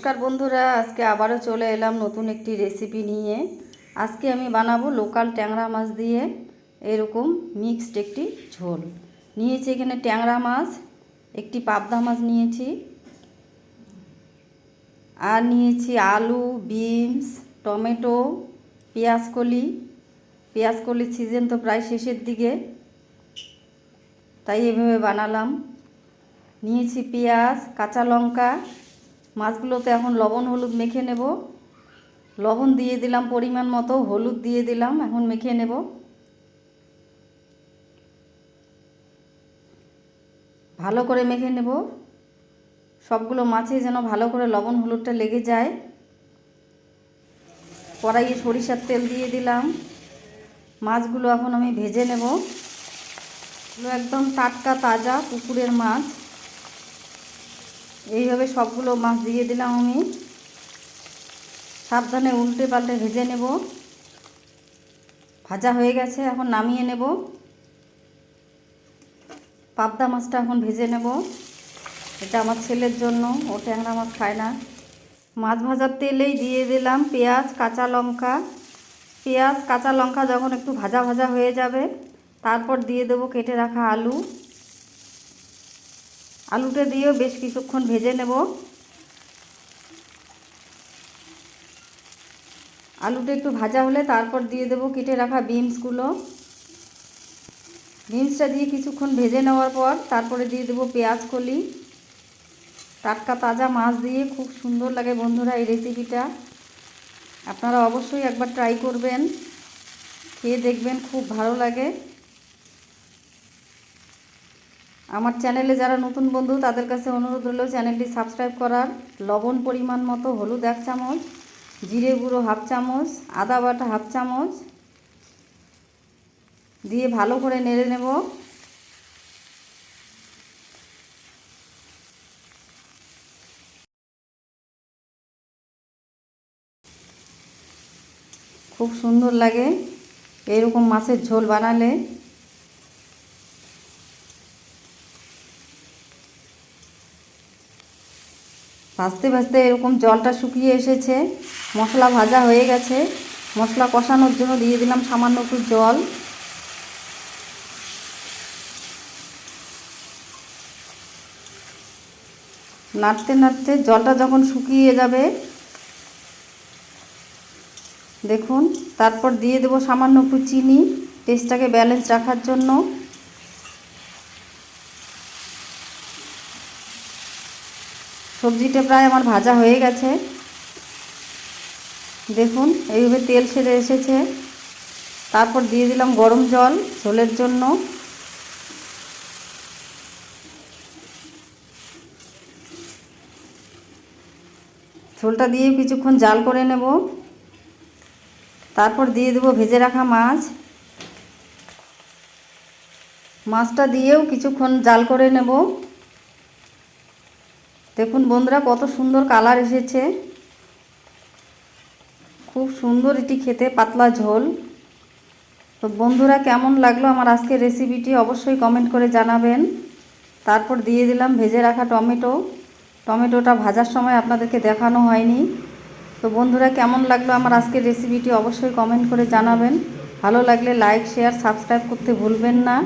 নমস্কার বন্ধুরা, আজকে আবারও চলে এলাম নতুন একটি রেসিপি নিয়ে। আজকে আমি বানাবো লোকাল ট্যাংরা মাছ দিয়ে এরকম মিক্সড একটি ঝোল। নিয়েছি এখানে ট্যাংরা মাছ, একটি পাবদা মাছ নিয়েছি, আর নিয়েছি আলু, বিনস, টমেটো, পেঁয়াজকলির সিজন তো প্রায় শেষের দিকে, তাই এভাবে বানালাম। নিয়েছি পেঁয়াজ, কাঁচা লঙ্কা। মাছগুলোতে এখন লবণ হলুদ মেখে নেব। লবণ দিয়ে দিলাম পরিমাণ মতো, হলুদ দিয়ে দিলাম, এখন মেখে নেব। ভালো করে মেখে নেব, সবগুলো মাছে যেন ভালো করে লবণ হলুদটা লেগে যায়। কড়াইয়ে সরিষার তেল দিয়ে দিলাম। মাছগুলো এখন আমি ভেজে নেব। এগুলো একদম টাটকা তাজা পুকুরের মাছ। এইভাবে সবগুলো মাছ দিয়ে দিলাম আমি। সাবধানে উল্টে পাল্টে ভেজে নেব। ভাজা হয়ে গেছে, এখন নামিয়ে নেব। পাবদা মাছটা এখন ভেজে নেব। এটা আমার ছেলের জন্য, ও ট্যাংরা মাছ খায় না। মাছ ভাজার তেলেই দিয়ে দিলাম পেঁয়াজ, কাঁচা লঙ্কা যখন একটু ভাজা ভাজা হয়ে যাবে, তারপর দিয়ে দেবো কেটে রাখা আলু। আলুটা দিয়েও বেশ কিছুক্ষণ ভেজে নেব। আলুটা একটু ভাজা হলে তারপর দিয়ে দেবো কেটে রাখা বিনসগুলো। বিনসটা দিয়ে কিছুক্ষণ ভেজে নেওয়ার পর তারপরে দিয়ে দেবো পেঁয়াজ কলি। টাটকা তাজা মাছ দিয়ে খুব সুন্দর লাগে বন্ধুরা এই রেসিপিটা। আপনারা অবশ্যই একবার ট্রাই করবেন, খেয়ে দেখবেন, খুব ভালো লাগে। আমার চ্যানেলে যারা নতুন বন্ধু তাদের কাছে অনুরোধ রইল চ্যানেলটি সাবস্ক্রাইব করার। লবণ পরিমাণ মতো, হলুদ 1 চামচ, জিরে গুঁড়ো 1/2 চামচ, আদা বাটা 1/2 চামচ দিয়ে ভালো করে নেড়ে নেব। খুব সুন্দর লাগে এরকম মাছের ঝোল বানালে। ভাজতে ভাজতে এরকম জলটা শুকিয়ে এসেছে, মশলা ভাজা হয়ে গেছে। মশলা কষানোর জন্য দিয়ে দিলাম সামান্য একটু জল। নাড়তে নাড়তে জলটা যখন শুকিয়ে যাবে দেখুন, তারপর দিয়ে দেবো সামান্য একটু চিনি, টেস্টটাকে ব্যালেন্স রাখার জন্য। সবজিটা প্রায় আমার ভাজা হয়ে গেছে, দেখুন এইভাবে তেল ছেড়ে এসেছে। তারপর দিয়ে দিলাম গরম জল ঝোলের জন্য। ঝোলটা দিয়ে কিছুক্ষণ জাল করে নেব। তারপর দিয়ে দেবো ভেজে রাখা মাছ। মাছটা দিয়েও কিছুক্ষণ জাল করে নেব। দেখুন বন্ধুরা কত সুন্দর কালার এসেছে, খুব সুন্দর এটি খেতে, পাতলা ঝোল। তো বন্ধুরা কেমন লাগলো আমার আজকের রেসিপিটি অবশ্যই কমেন্ট করে জানাবেন। তারপর দিয়ে দিলাম ভেজে রাখা টমেটোটা ভাজার সময় আপনাদেরকে দেখানো হয়নি। তো বন্ধুরা কেমন লাগলো আমার আজকের রেসিপিটি অবশ্যই কমেন্ট করে জানাবেন। ভালো লাগলে লাইক, শেয়ার, সাবস্ক্রাইব করতে ভুলবেন না।